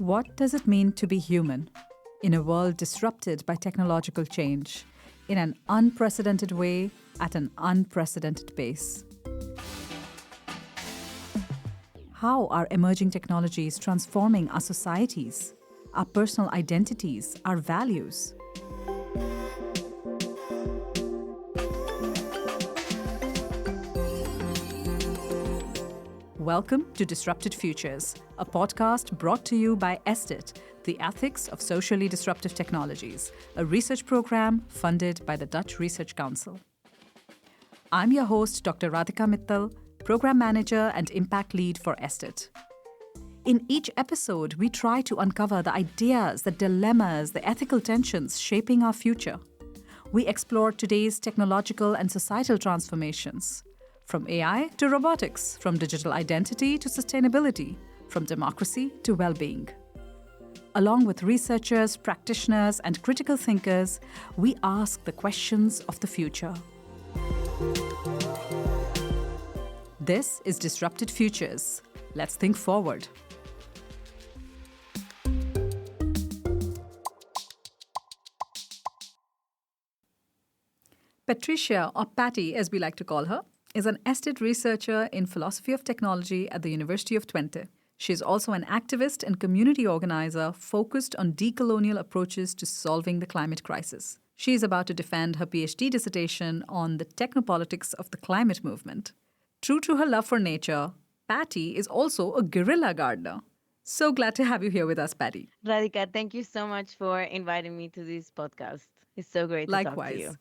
What does it mean to be human in a world disrupted by technological change, in an unprecedented way, at an unprecedented pace? How are emerging technologies transforming our societies, our personal identities, our values? Welcome to Disrupted Futures, a podcast brought to you by ESDiT, the Ethics of Socially Disruptive Technologies, a research program funded by the Dutch Research Council. I'm your host, Dr. Radhika Mittal, Program Manager and Impact Lead for ESDiT. In each episode, we try to uncover the ideas, the dilemmas, the ethical tensions shaping our future. We explore today's technological and societal transformations. From AI to robotics, from digital identity to sustainability, from democracy to well-being. Along with researchers, practitioners, and critical thinkers, we ask the questions of the future. This is Disrupted Futures. Let's think forward. Patricia, or Patty as we like to call her, is an ESDiT researcher in philosophy of technology at the University of Twente. She is also an activist and community organizer focused on decolonial approaches to solving the climate crisis. She is about to defend her PhD dissertation on the technopolitics of the climate movement. True to her love for nature, Patty is also a guerrilla gardener. So glad to have you here with us, Patty. Radhika, thank you so much for inviting me to this podcast. It's so great to talk to you. Likewise.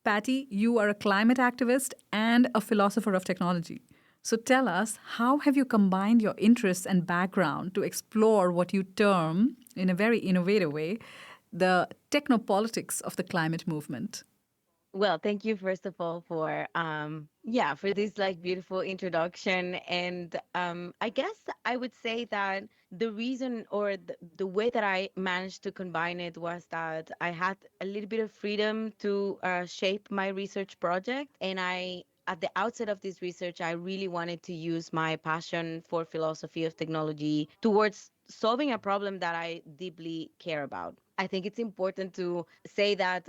Patty, you are a climate activist and a philosopher of technology. So tell us, how have you combined your interests and background to explore what you term, in a very innovative way, the technopolitics of the climate movement? Well, thank you first of all for this like beautiful introduction. And I guess I would say that the reason or the way that I managed to combine it was that I had a little bit of freedom to shape my research project. And at the outset of this research, I really wanted to use my passion for philosophy of technology towards solving a problem that I deeply care about. I think it's important to say that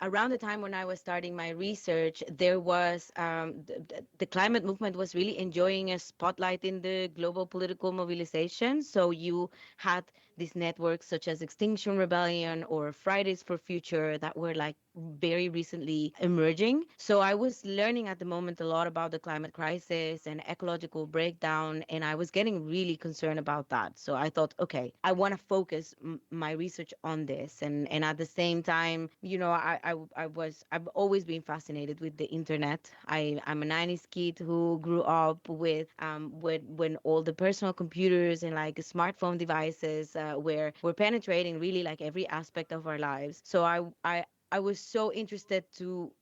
around the time when I was starting my research, there was the climate movement was really enjoying a spotlight in the global political mobilization. So you had these networks such as Extinction Rebellion or Fridays for Future that were like very recently emerging. So I was learning at the moment a lot about the climate crisis and ecological breakdown, and I was getting really concerned about that. So I thought, okay, I want to focus my research on this, and at the same time, I've always been fascinated with the internet. I'm a 90s kid who grew up with when all the personal computers and like smartphone devices were penetrating really like every aspect of our lives. So I was so interested to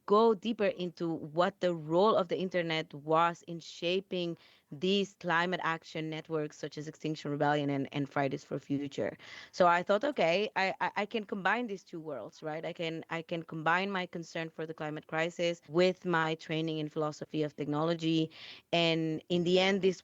go deeper into what the role of the internet was in shaping these climate action networks such as Extinction Rebellion and Fridays for Future. So I thought, okay, I can combine these two worlds, right? I can combine my concern for the climate crisis with my training in philosophy of technology. And in the end, this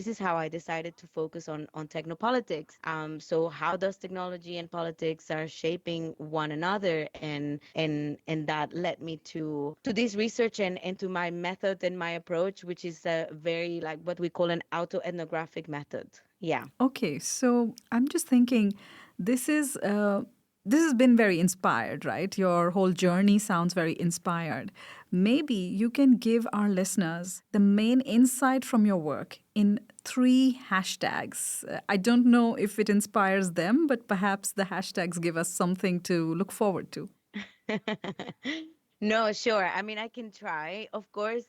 is how I decided to focus on technopolitics. So how does technology and politics are shaping one another, and that led me to this research and to my method and my approach, which is a very like what we call an autoethnographic method. Yeah. Okay, so I'm just thinking, this has been very inspired, right? Your whole journey sounds very inspired. Maybe you can give our listeners the main insight from your work in 3 hashtags. I don't know if it inspires them, but perhaps the hashtags give us something to look forward to. No, sure. I mean, I can try. Of course,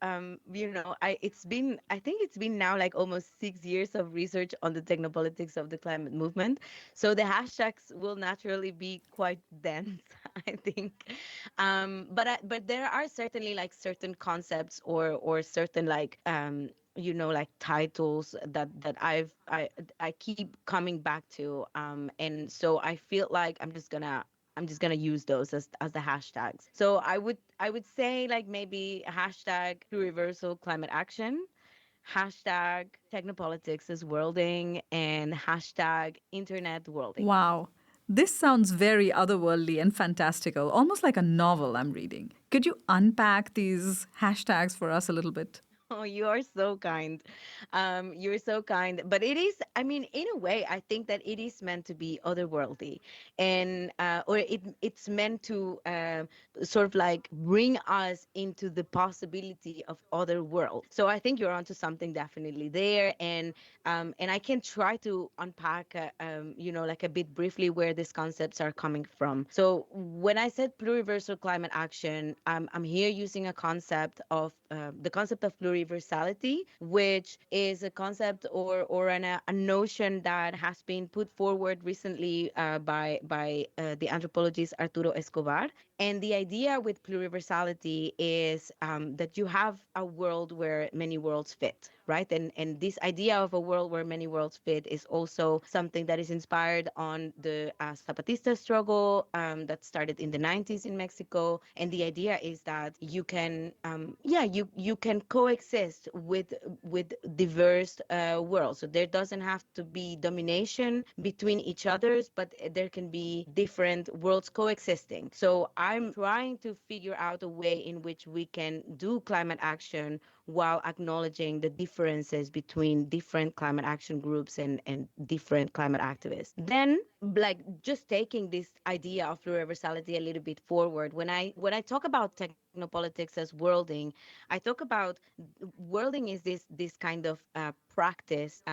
I think it's been now like almost 6 years of research on the technopolitics of the climate movement. So the hashtags will naturally be quite dense, I think. But there are certainly like certain concepts or certain like like titles that I keep coming back to, and so I feel like I'm just gonna use those as the hashtags. So I would say like maybe hashtag true reversal climate action, hashtag Technopolitics is worlding and hashtag internet worlding. Wow. This sounds very otherworldly and fantastical, almost like a novel I'm reading. Could you unpack these hashtags for us a little bit? Oh, you are so kind. You're so kind. But it is, I mean, in a way, I think that it is meant to be otherworldly, and or it's meant to sort of like bring us into the possibility of other worlds. So I think you're onto something definitely there, and I can try to unpack, like a bit briefly where these concepts are coming from. So when I said pluriversal climate action, I'm here using a concept of the concept of pluriversality, which is a concept or a notion that has been put forward recently by the anthropologist Arturo Escobar. And the idea with pluriversality is that you have a world where many worlds fit, right? And this idea of a world where many worlds fit is also something that is inspired on the Zapatista struggle that started in the 90s in Mexico. And the idea is that you can, you can coexist with diverse worlds. So there doesn't have to be domination between each others, but there can be different worlds coexisting. So I'm trying to figure out a way in which we can do climate action while acknowledging the differences between different climate action groups and different climate activists. Then, like, just taking this idea of pluriversality a little bit forward, when I talk about technopolitics as worlding, I talk about worlding is this kind of practice,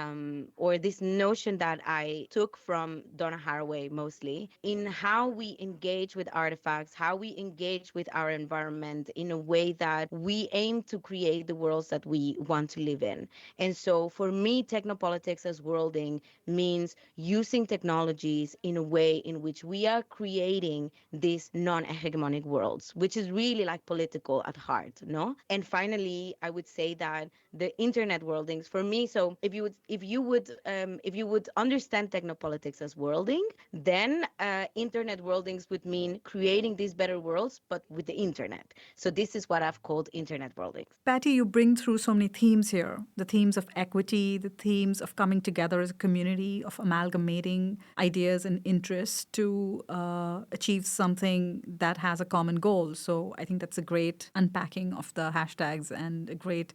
or this notion that I took from Donna Haraway mostly, in how we engage with artifacts, how we engage with our environment in a way that we aim to create the worlds that we want to live in. And so for me, technopolitics as worlding means using technologies in a way in which we are creating these non-hegemonic worlds, which is really like political at heart, no? And finally, I would say that the internet worldings for me. So if you would understand technopolitics as worlding, then internet worldings would mean creating these better worlds, but with the internet. So this is what I've called internet worldings. Patty, you bring through so many themes here, the themes of equity, the themes of coming together as a community, of amalgamating ideas and interests to achieve something that has a common goal. So I think that's a great unpacking of the hashtags and a great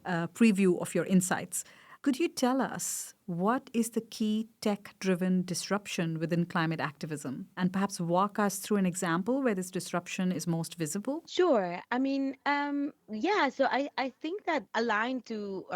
preview of your insights. Could you tell us what is the key tech-driven disruption within climate activism? And perhaps walk us through an example where this disruption is most visible? Sure. I mean, yeah. So I think that aligned to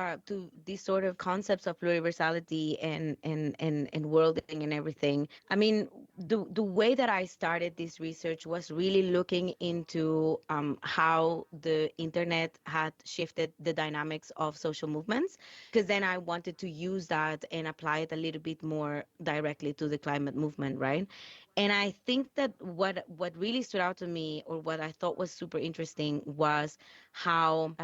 these sort of concepts of pluriversality and worlding and everything. I mean, the way that I started this research was really looking into how the internet had shifted the dynamics of social movements, because then I wanted to use that and apply it a little bit more directly to the climate movement, right? And I think that what really stood out to me, or what I thought was super interesting, was how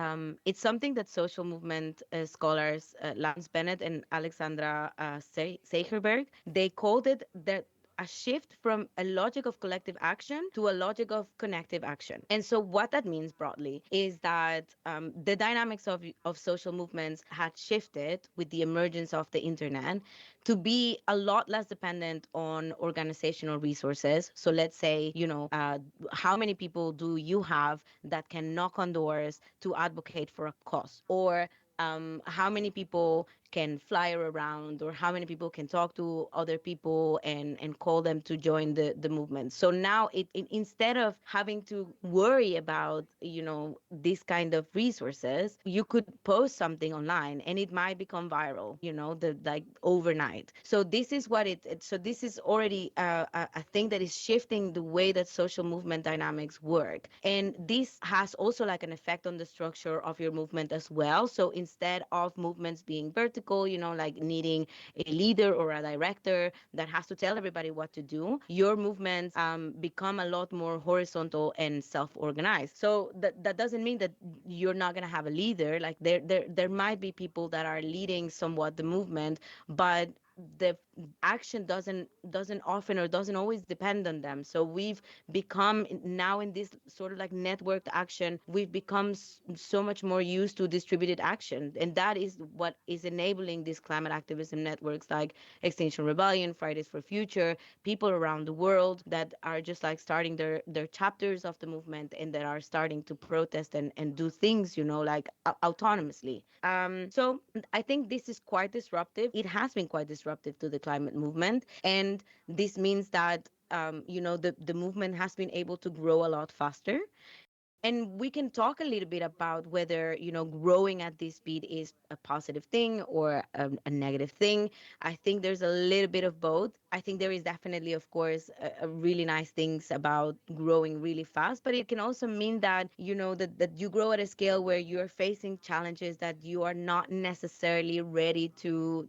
it's something that social movement scholars Lance Bennett and Alexandra Seicherberg, they called it that a shift from a logic of collective action to a logic of connective action. And so what that means broadly is that the dynamics of social movements had shifted with the emergence of the internet to be a lot less dependent on organizational resources. So let's say, how many people do you have that can knock on doors to advocate for a cause? Or how many people can fly around, or how many people can talk to other people and call them to join the movement. So now instead of having to worry about, this kind of resources, you could post something online and it might become viral, the like overnight. So this is what so this is already a thing that is shifting the way that social movement dynamics work. And this has also like an effect on the structure of your movement as well. So instead of movements being vertical, like needing a leader or a director that has to tell everybody what to do, your movements become a lot more horizontal and self-organized. So that doesn't mean that you're not going to have a leader. Like there might be people that are leading somewhat the movement, but the action doesn't often or doesn't always depend on them. So we've become now in this sort of like networked action, we've become so much more used to distributed action, and that is what is enabling these climate activism networks like Extinction Rebellion, Fridays for Future, people around the world that are just like starting their chapters of the movement and that are starting to protest and do things, like autonomously. So I think this is quite disruptive. It has been quite disruptive to the climate movement, and this means that the movement has been able to grow a lot faster. And we can talk a little bit about whether, growing at this speed is a positive thing or a negative thing. I think there's a little bit of both. I think there is definitely, of course, a really nice things about growing really fast, but it can also mean that, that you grow at a scale where you're facing challenges that you are not necessarily ready to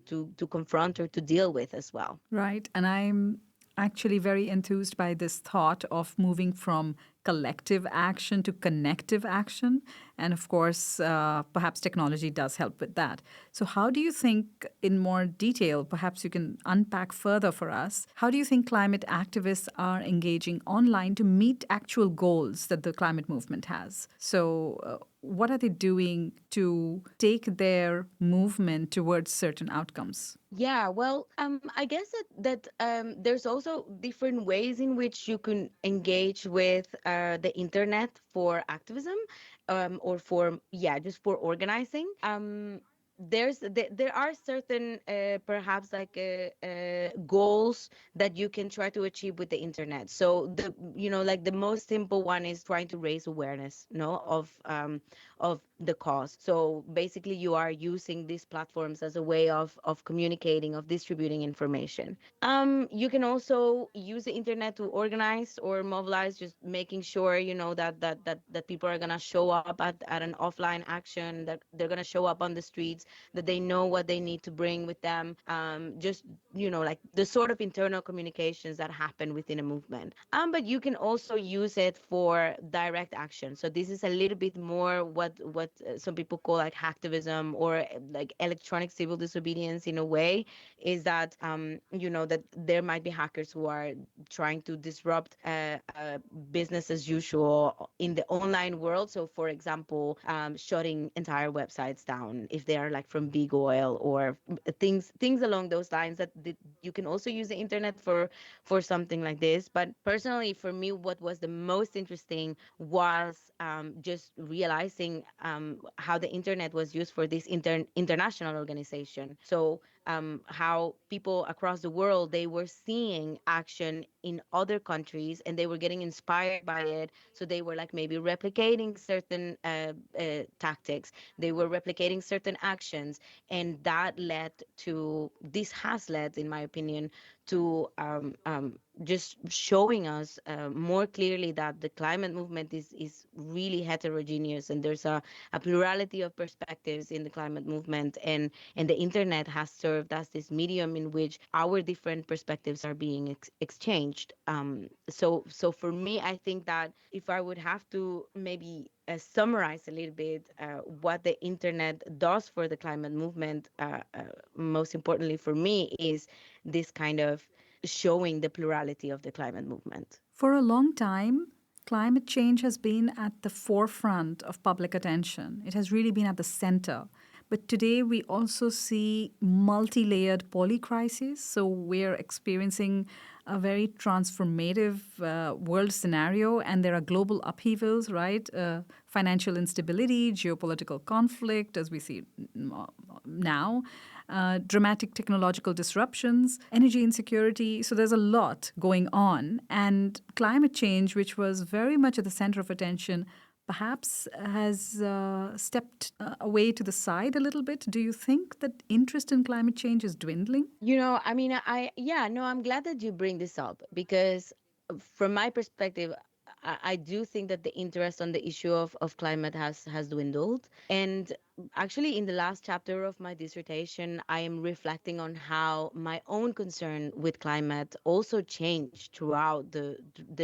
confront or to deal with as well. Right. And I'm actually very enthused by this thought of moving from collective action to connective action. And of course, perhaps technology does help with that. So, how do you think, in more detail, perhaps you can unpack further for us, how do you think climate activists are engaging online to meet actual goals that the climate movement has? So, what are they doing to take their movement towards certain outcomes? Yeah, well, I guess that there's also different ways in which you can engage with the internet for activism, or for, yeah, just for organizing. There are certain perhaps like goals that you can try to achieve with the internet. So like the most simple one is trying to raise awareness, no, of the cause. So basically, you are using these platforms as a way of communicating, of distributing information. You can also use the internet to organize or mobilize, just making sure, that people are gonna show up at an offline action, that they're gonna show up on the streets, that they know what they need to bring with them. Just like the sort of internal communications that happen within a movement. But you can also use it for direct action. So this is a little bit more what some people call like hacktivism, or like electronic civil disobedience in a way, is that that there might be hackers who are trying to disrupt business as usual in the online world. So for example, shutting entire websites down if they are like from big oil, or things along those lines, that you can also use the internet for something like this. But personally, for me, what was the most interesting was just realizing how the internet was used for this international organization. So how people across the world, they were seeing action in other countries and they were getting inspired by it. So they were like maybe replicating certain tactics, they were replicating certain actions, and this has led, in my opinion, to just showing us more clearly that the climate movement is really heterogeneous, and there's a plurality of perspectives in the climate movement, and the internet has served as this medium in which our different perspectives are being exchanged. So for me, I think that if I would have to maybe summarize a little bit what the internet does for the climate movement, most importantly for me, is this kind of showing the plurality of the climate movement. For a long time, climate change has been at the forefront of public attention. It has really been at the center. But today we also see multi-layered polycrises. So we're experiencing a very transformative world scenario, and there are global upheavals, right? Financial instability, geopolitical conflict, as we see now, dramatic technological disruptions, energy insecurity. So there's a lot going on. And climate change, which was very much at the center of attention, perhaps has stepped away to the side a little bit. Do you think that interest in climate change is dwindling? I mean, yeah, no, I'm glad that you bring this up, because from my perspective, I do think that the interest on the issue of climate has dwindled. And actually, in the last chapter of my dissertation, I am reflecting on how my own concern with climate also changed throughout the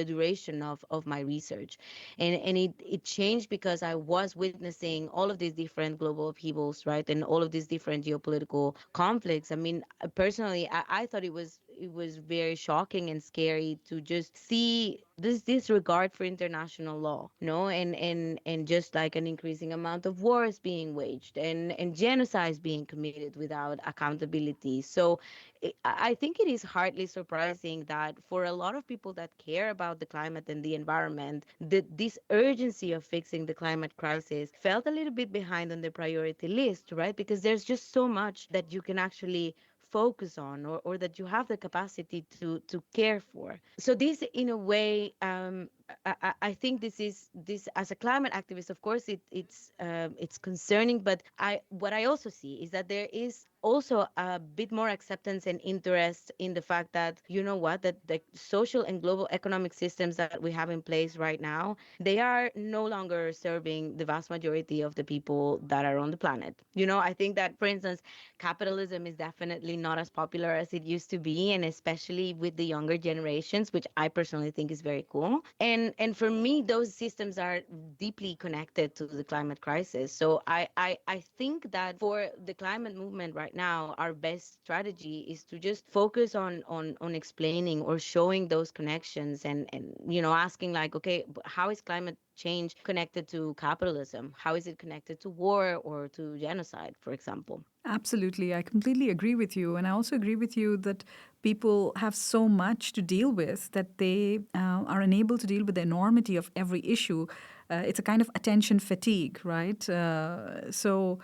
duration of my research. And it changed because I was witnessing all of these different global upheavals, right? And all of these different geopolitical conflicts. I mean, personally, I thought it was very shocking and scary to just see this disregard for international law, no, and just like an increasing amount of wars being waged and genocides being committed without accountability. So I think it is hardly surprising that for a lot of people that care about the climate and the environment, this urgency of fixing the climate crisis felt a little bit behind on the priority list, right? Because there's just so much that you can actually focus on, or that you have the capacity to care for. So this, in a way, I think this as a climate activist, of course, it's concerning, but I what I also see is that there is also a bit more acceptance and interest in the fact that, you know what, that the social and global economic systems that we have in place right now, they are no longer serving the vast majority of the people that are on the planet. I think that, for instance, capitalism is definitely not as popular as it used to be, and especially with the younger generations, which I personally think is very cool. And for me, those systems are deeply connected to the climate crisis. So I think that for the climate movement right now, our best strategy is to just focus on explaining or showing those connections, and asking, like, okay, how is climate change connected to capitalism? How is it connected to war or to genocide, for example? Absolutely. I completely agree with you. And I also agree with you that people have so much to deal with that they are unable to deal with the enormity of every issue. It's a kind of attention fatigue, right? So,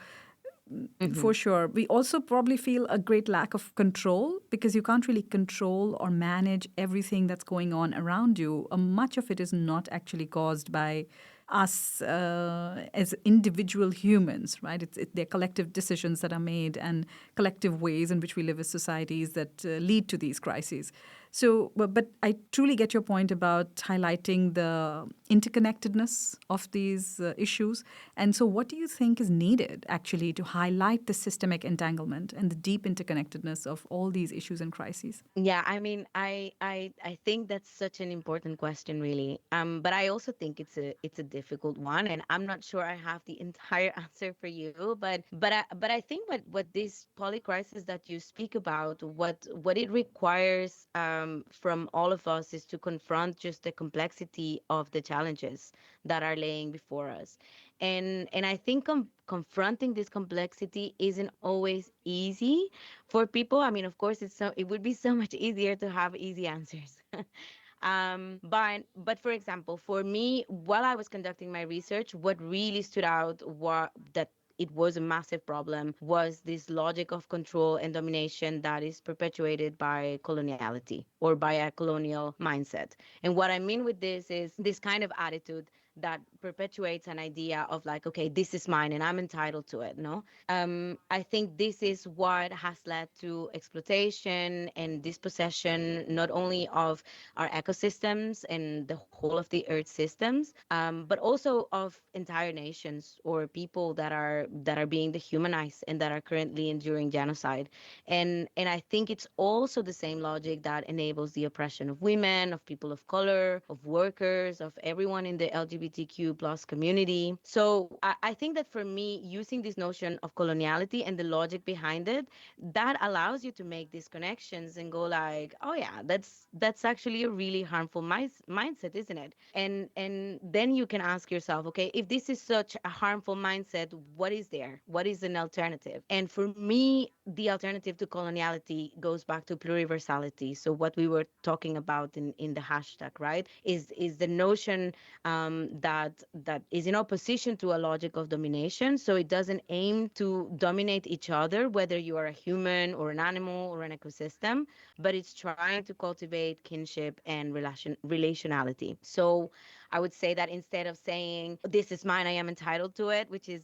Hmm. for sure. We also probably feel a great lack of control because you can't really control or manage everything that's going on around you. Much of it is not actually caused by us as individual humans, right? They're collective decisions that are made and collective ways in which we live as societies that lead to these crises. So, but I truly get your point about highlighting the interconnectedness of these issues. And so, what do you think is needed actually to highlight the systemic entanglement and the deep interconnectedness of all these issues and crises? Yeah, I mean, I think that's such an important question, really. But I also think it's a difficult one, and I'm not sure I have the entire answer for you. But I think what this polycrisis that you speak about, what it requires from all of us is to confront just the complexity of the challenges that are laying before us, and I think confronting this complexity isn't always easy for people. I mean, of course, it would be so much easier to have easy answers. But for example, for me, while I was conducting my research, what really stood out was that it was a massive problem was this logic of control and domination that is perpetuated by coloniality or by a colonial mindset. And what I mean with this is this kind of attitude that perpetuates an idea of, like, okay, this is mine and I'm entitled to it. No, I think this is what has led to exploitation and dispossession, not only of our ecosystems and the whole of the earth systems, but also of entire nations or people that are being dehumanized and that are currently enduring genocide. And I think it's also the same logic that enables the oppression of women, of people of color, of workers, of everyone in the LGBTQ plus community. So I think that for me, using this notion of coloniality and the logic behind it, that allows you to make these connections and go like, oh yeah, that's actually a really harmful mindset, isn't it? And then you can ask yourself, okay, if this is such a harmful mindset, what is there? What is an alternative? And for me, the alternative to coloniality goes back to pluriversality. So what we were talking about in the hashtag, right, is the notion that is in opposition to a logic of domination. So it doesn't aim to dominate each other, whether you are a human or an animal or an ecosystem, but it's trying to cultivate kinship and relationality. So I would say that instead of saying, this is mine, I am entitled to it, which is,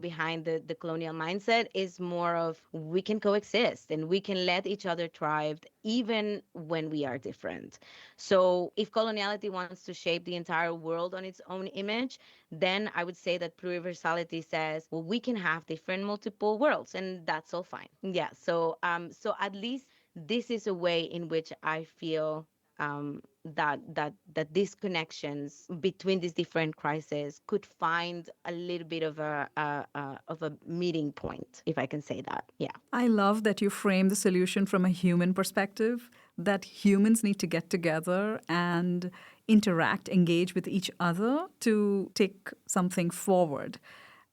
behind the colonial mindset, is more of we can coexist and we can let each other thrive even when we are different. So if coloniality wants to shape the entire world on its own image, then I would say that pluriversality says, well, we can have different multiple worlds, and that's all fine. Yeah. So at least this is a way in which I feel that these connections between these different crises could find a little bit of a meeting point, if I can say that. Yeah. I love that you frame the solution from a human perspective, that humans need to get together and interact, engage with each other to take something forward.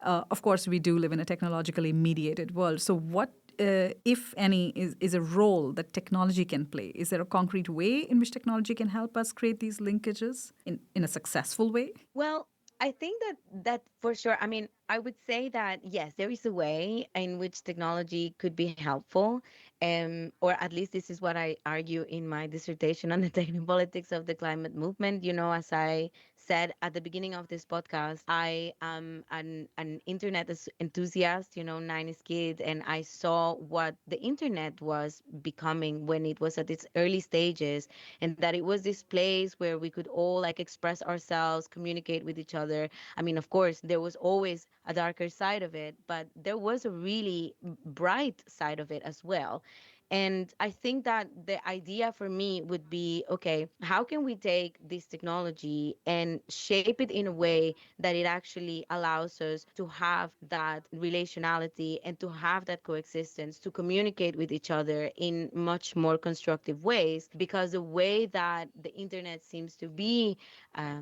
Of course, we do live in a technologically mediated world. So, what, if any, is a role that technology can play? Is there a concrete way in which technology can help us create these linkages in a successful way? Well, I think that for sure. I mean, I would say that yes, there is a way in which technology could be helpful, or at least this is what I argue in my dissertation on the technopolitics of the climate movement. As I said at the beginning of this podcast, I am an internet enthusiast. 90s kid, and I saw what the internet was becoming when it was at its early stages, and that it was this place where we could all like express ourselves, communicate with each other. I mean, of course, there was always a darker side of it, but there was a really bright side of it as well. And I think that the idea for me would be, okay, how can we take this technology and shape it in a way that it actually allows us to have that relationality and to have that coexistence, to communicate with each other in much more constructive ways? Because the way that the internet seems to be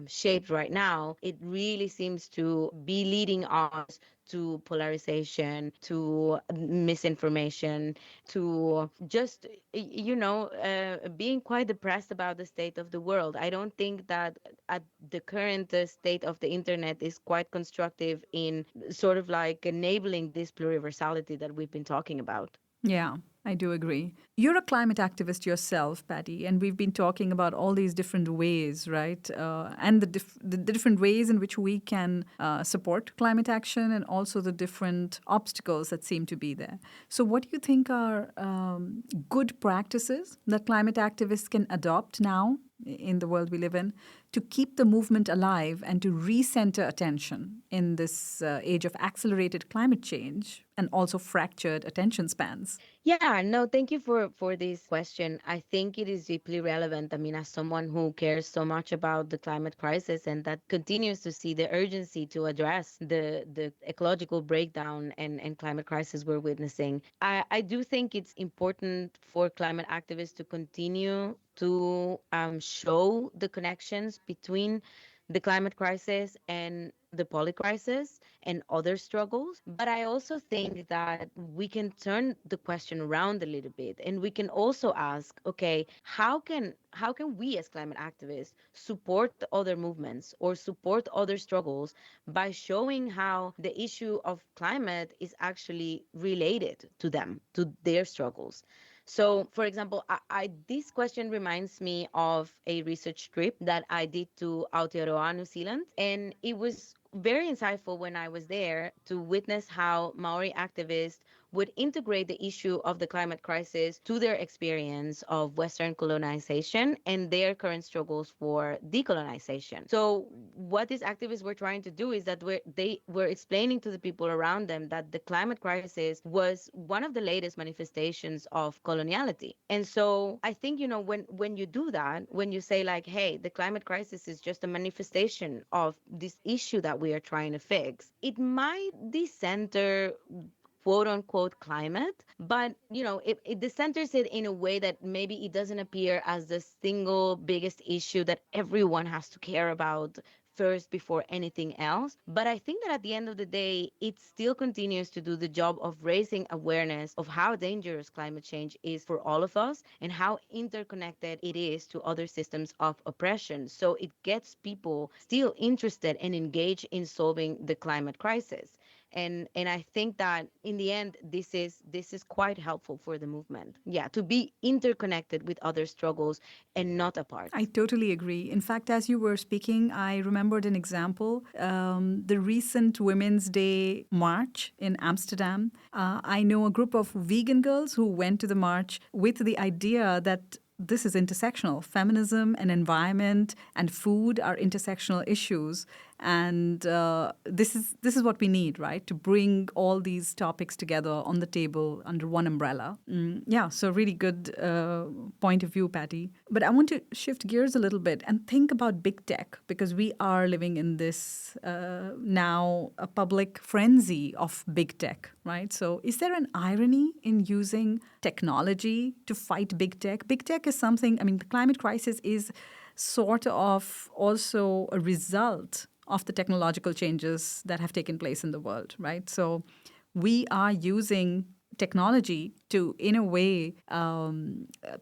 shaped right now, it really seems to be leading us to polarization, to misinformation, to just, being quite depressed about the state of the world. I don't think that at the current state of the internet is quite constructive in sort of like enabling this pluriversality that we've been talking about. Yeah, I do agree. You're a climate activist yourself, Patty, and we've been talking about all these different ways, right? And the different ways in which we can support climate action and also the different obstacles that seem to be there. So, what do you think are good practices that climate activists can adopt now in the world we live in to keep the movement alive and to recenter attention in this age of accelerated climate change and also fractured attention spans? Yeah, no, thank you for this question. I think it is deeply relevant. I mean, as someone who cares so much about the climate crisis and that continues to see the urgency to address the ecological breakdown and climate crisis we're witnessing, I do think it's important for climate activists to continue to show the connections between the climate crisis and the poly crisis and other struggles. But I also think that we can turn the question around a little bit, and we can also ask, okay, how can we as climate activists support the other movements or support other struggles by showing how the issue of climate is actually related to them, to their struggles. So, for example, this question reminds me of a research trip that I did to Aotearoa, New Zealand, and it was very insightful when I was there to witness how Maori activists would integrate the issue of the climate crisis to their experience of Western colonization and their current struggles for decolonization. So, what these activists were trying to do is that they were explaining to the people around them that the climate crisis was one of the latest manifestations of coloniality. And so, I think, when you do that, when you say like, hey, the climate crisis is just a manifestation of this issue that we are trying to fix, it might decenter quote unquote climate, but it decenters it in a way that maybe it doesn't appear as the single biggest issue that everyone has to care about first before anything else. But I think that at the end of the day, it still continues to do the job of raising awareness of how dangerous climate change is for all of us and how interconnected it is to other systems of oppression. So it gets people still interested and engaged in solving the climate crisis. And I think that in the end, this is quite helpful for the movement. Yeah, to be interconnected with other struggles and not apart. I totally agree. In fact, as you were speaking, I remembered an example. The recent Women's Day march in Amsterdam. I know a group of vegan girls who went to the march with the idea that this is intersectional. Feminism and environment and food are intersectional issues, and this is what we need, right? To bring all these topics together on the table under one umbrella. Yeah, so really good point of view, Patty. But I want to shift gears a little bit and think about big tech, because we are living in this now a public frenzy of big tech, right? So is there an irony in using technology to fight big tech? Big tech is something, I mean, the climate crisis is sort of also a result of the technological changes that have taken place in the world, right? So we are using technology to, in a way,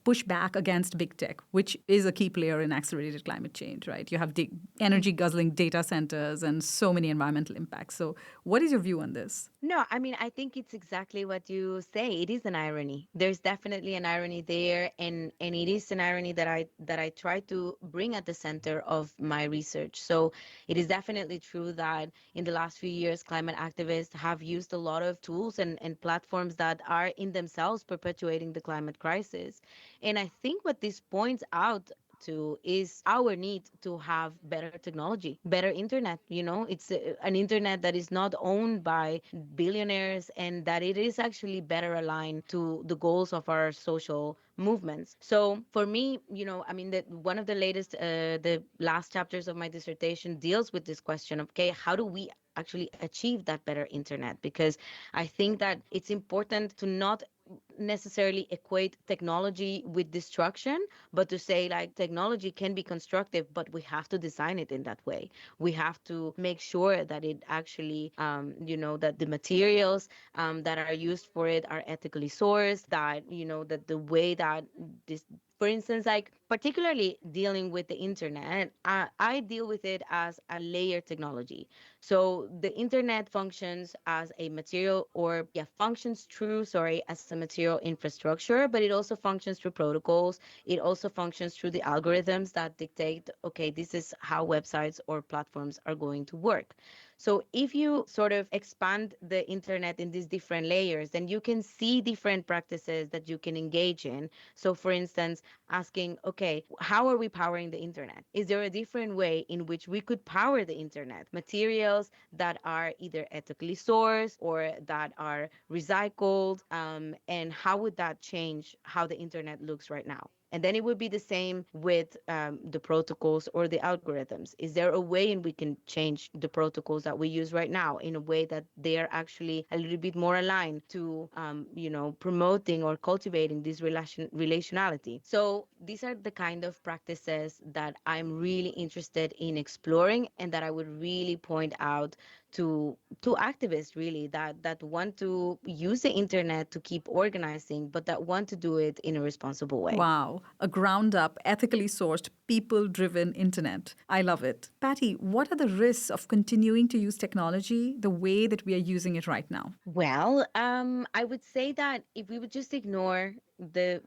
push back against big tech, which is a key player in accelerated climate change, right? You have energy guzzling data centers and so many environmental impacts. So, what is your view on this? No, I mean, I think it's exactly what you say. It is an irony. There's definitely an irony there, and it is an irony that I try to bring at the center of my research. So it is definitely true that in the last few years, climate activists have used a lot of tools and platforms that are in themselves perpetuating the climate crisis. And I think what this points out to is our need to have better technology, better internet. It's an internet that is not owned by billionaires, and that it is actually better aligned to the goals of our social movements. So for me, I mean, that one of the last chapters of my dissertation deals with this question of, okay, how do we actually achieve that better internet? Because I think that it's important to not necessarily equate technology with destruction, but to say like technology can be constructive, but we have to design it in that way. We have to make sure that it actually, that the materials that are used for it are ethically sourced, that, that the way that this, for instance, like particularly dealing with the internet, I deal with it as a layer technology. So the internet functions as a material, or yeah, functions through, sorry, as a material infrastructure, but it also functions through protocols. It also functions through the algorithms that dictate, okay, this is how websites or platforms are going to work. So if you sort of expand the internet in these different layers, then you can see different practices that you can engage in. So for instance, asking, okay, how are we powering the internet? Is there a different way in which we could power the internet? Materials that are either ethically sourced or that are recycled, and how would that change how the internet looks right now? And then it would be the same with the protocols or the algorithms. Is there a way in we can change the protocols that we use right now in a way that they are actually a little bit more aligned to, promoting or cultivating this relationality? So these are the kind of practices that I'm really interested in exploring, and that I would really point out to activists, really, that want to use the internet to keep organizing, but that want to do it in a responsible way. Wow, a ground up, ethically sourced, people driven internet. I love it. Patty, what are the risks of continuing to use technology the way that we are using it right now? Well, I would say that if we would just ignore the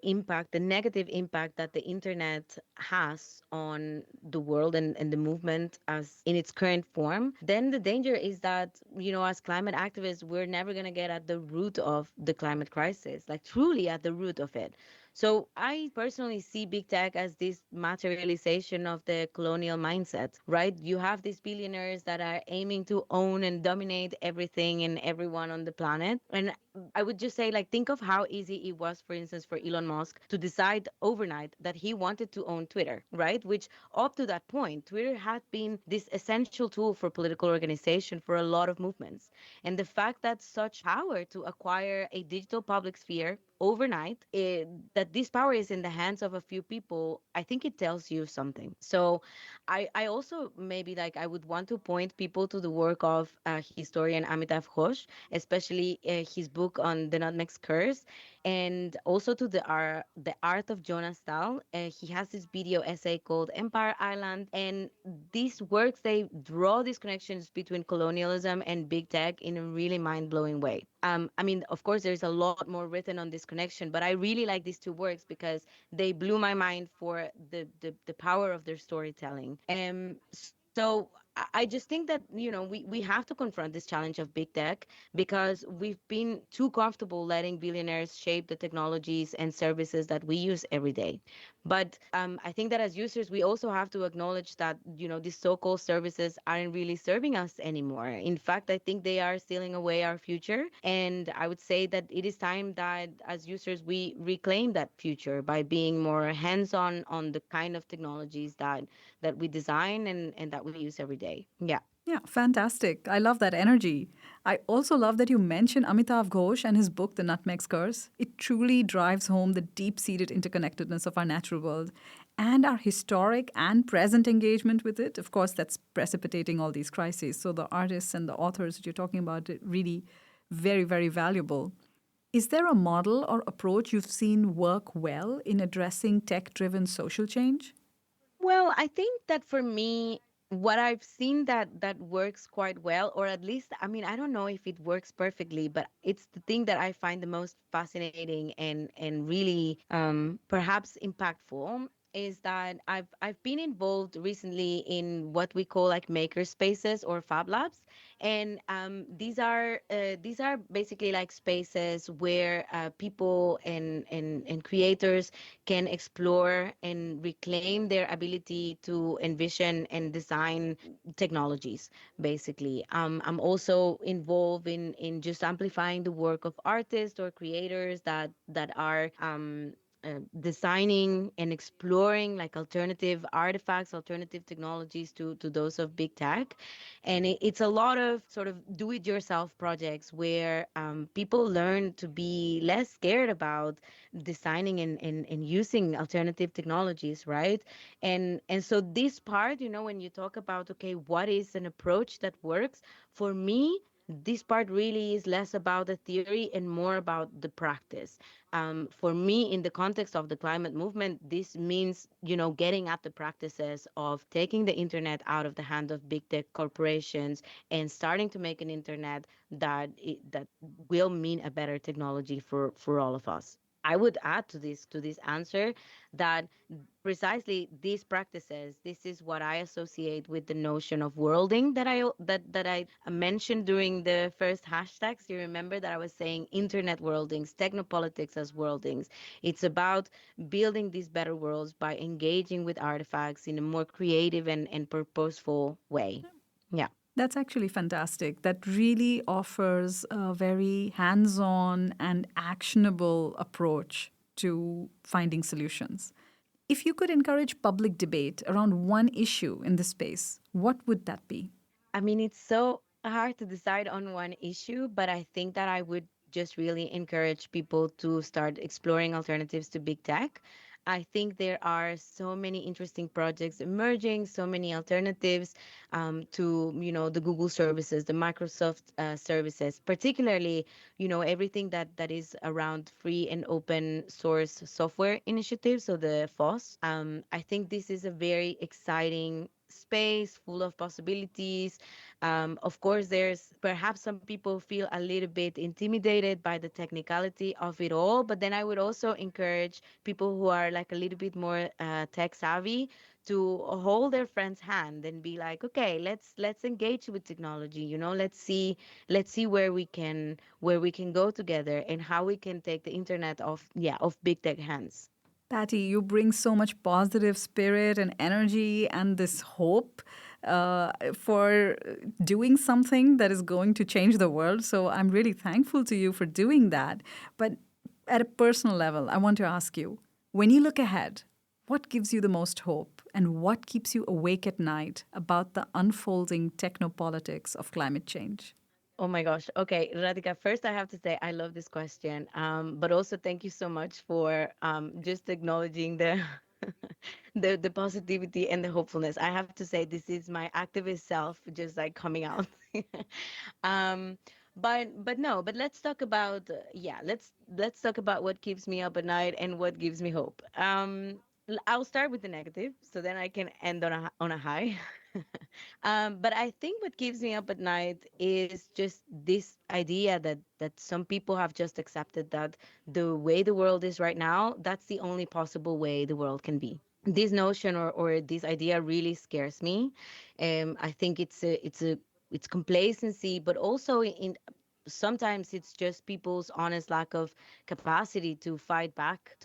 impact, the negative impact that the internet has on the world and the movement as in its current form, then the danger is that, as climate activists, we're never going to get at the root of the climate crisis, like truly at the root of it. So I personally see big tech as this materialization of the colonial mindset, right? You have these billionaires that are aiming to own and dominate everything and everyone on the planet. And I would just say, like, think of how easy it was, for instance, for Elon Musk to decide overnight that he wanted to own Twitter, right? Which up to that point, Twitter had been this essential tool for political organization for a lot of movements. And the fact that such power to acquire a digital public sphere overnight, that this power is in the hands of a few people, I think it tells you something. So I also maybe, like, I would want to point people to the work of historian Amitav Ghosh, especially his book book on the Nutmeg's Curse, and also to the Art of Jonas Dahl. He has this video essay called Empire Island, and these works, they draw these connections between colonialism and big tech in a really mind-blowing way. I mean, of course, there's a lot more written on this connection, but I really like these two works because they blew my mind for the power of their storytelling. So I just think that, we have to confront this challenge of big tech because we've been too comfortable letting billionaires shape the technologies and services that we use every day. But I think that as users, we also have to acknowledge that, these so-called services aren't really serving us anymore. In fact, I think they are stealing away our future. And I would say that it is time that as users, we reclaim that future by being more hands-on on the kind of technologies that we design and that we use every day. Yeah. Yeah, fantastic. I love that energy. I also love that you mentioned Amitav Ghosh and his book, The Nutmeg's Curse. It truly drives home the deep seated interconnectedness of our natural world and our historic and present engagement with it. Of course, that's precipitating all these crises. So the artists and the authors that you're talking about are really very, very valuable. Is there a model or approach you've seen work well in addressing tech driven social change? Well, I think that for me, what I've seen that works quite well, or at least, I mean, I don't know if it works perfectly, but it's the thing that I find the most fascinating and really perhaps impactful is that I've been involved recently in what we call like maker spaces or fab labs, and these are basically like spaces where people and creators can explore and reclaim their ability to envision and design technologies, basically. I'm also involved in just amplifying the work of artists or creators that are designing and exploring like alternative artifacts, alternative technologies to those of big tech. And it's a lot of sort of do it yourself projects where people learn to be less scared about designing and using alternative technologies, right? And so this part, when you talk about, okay, what is an approach that works, for me, this part really is less about the theory and more about the practice. For me, in the context of the climate movement, this means, getting at the practices of taking the internet out of the hand of big tech corporations and starting to make an internet that will mean a better technology for all of us. I would add to this answer that precisely these practices, this is what I associate with the notion of worlding that I mentioned during the first hashtags. You remember that I was saying internet worldings, technopolitics as worldings. It's about building these better worlds by engaging with artifacts in a more creative and purposeful way. Yeah. That's actually fantastic. That really offers a very hands on and actionable approach to finding solutions. If you could encourage public debate around one issue in this space, what would that be? I mean, it's so hard to decide on one issue, but I think that I would just really encourage people to start exploring alternatives to big tech. I think there are so many interesting projects emerging, so many alternatives to, the Google services, the Microsoft services, particularly, everything that is around free and open source software initiatives, so the FOSS. I think this is a very exciting space full of possibilities. Of course, there's perhaps some people feel a little bit intimidated by the technicality of it all, but then I would also encourage people who are like a little bit more tech savvy to hold their friend's hand and be like, okay, let's engage with technology. Let's see where we can go together and how we can take the internet of big tech hands. Patty, you bring so much positive spirit and energy and this hope for doing something that is going to change the world. So I'm really thankful to you for doing that. But at a personal level, I want to ask you, when you look ahead, what gives you the most hope and what keeps you awake at night about the unfolding technopolitics of climate change? Oh my gosh. Okay, Radhika, first I have to say I love this question. But also thank you so much for just acknowledging the the positivity and the hopefulness. I have to say this is my activist self just like coming out. um But no, but let's talk about let's talk about what keeps me up at night and what gives me hope. I'll start with the negative, so then I can end on a high. But I think what keeps me up at night is just this idea that some people have just accepted that the way the world is right now, that's the only possible way the world can be. This notion or this idea really scares me. I think it's complacency, but also in sometimes it's just people's honest lack of capacity to fight back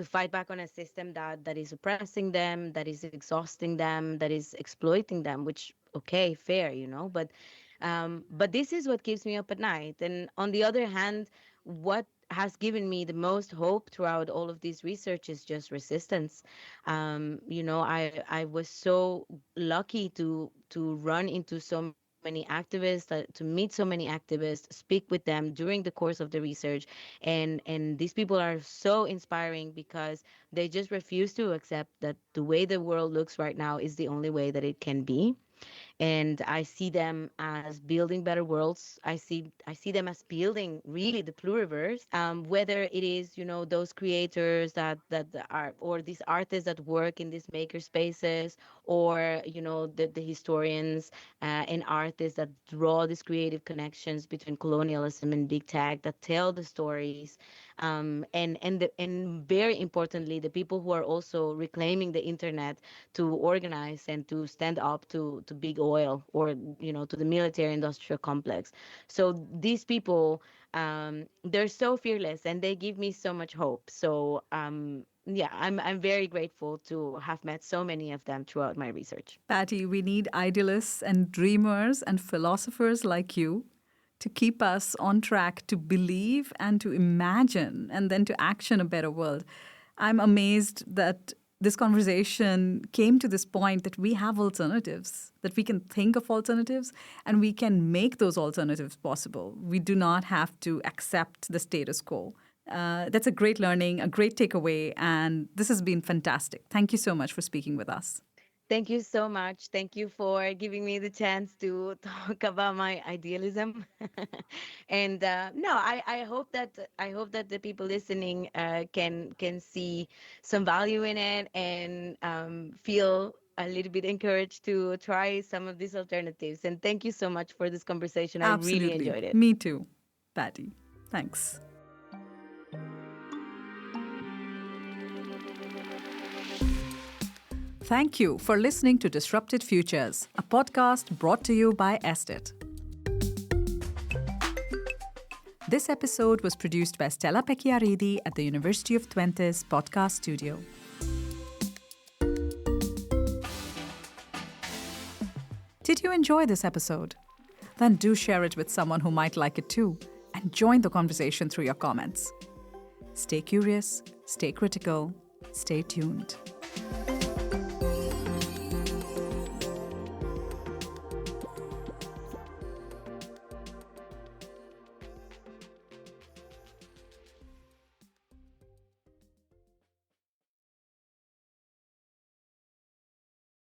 on a system that is oppressing them, that is exhausting them, that is exploiting them, which okay, fair, but this is what keeps me up at night. And on the other hand, what has given me the most hope throughout all of this research is just resistance. I was so lucky to run into so many activists, to meet so many activists, speak with them during the course of the research, and these people are so inspiring because they just refuse to accept that the way the world looks right now is the only way that it can be. And I see them as building better worlds. I see them as building really the pluriverse. Whether it is, those creators that are, or these artists that work in these maker spaces, or the historians and artists that draw these creative connections between colonialism and big tech, that tell the stories, and very importantly, the people who are also reclaiming the internet to organize and to stand up to big oil, or to the military industrial complex. So these people, they're so fearless and they give me so much hope. So yeah, I'm very grateful to have met so many of them throughout my research. Patty, we need idealists and dreamers and philosophers like you to keep us on track to believe and to imagine and then to action a better world. I'm amazed that this conversation came to this point that we have alternatives, that we can think of alternatives and we can make those alternatives possible. We do not have to accept the status quo. That's a great learning, a great takeaway, and this has been fantastic. Thank you so much for speaking with us. Thank you so much. Thank you for giving me the chance to talk about my idealism. And no, I hope that the people listening can see some value in it, and feel a little bit encouraged to try some of these alternatives. And thank you so much for this conversation. I really Absolutely. enjoyed it. Me too, Patty. Thanks. Thank you for listening to Disrupted Futures, a podcast brought to you by ESDiT. This episode was produced by Stella Pecchiaridi at the University of Twente's podcast studio. Did you enjoy this episode? Then do share it with someone who might like it too, and join the conversation through your comments. Stay curious, stay critical, stay tuned.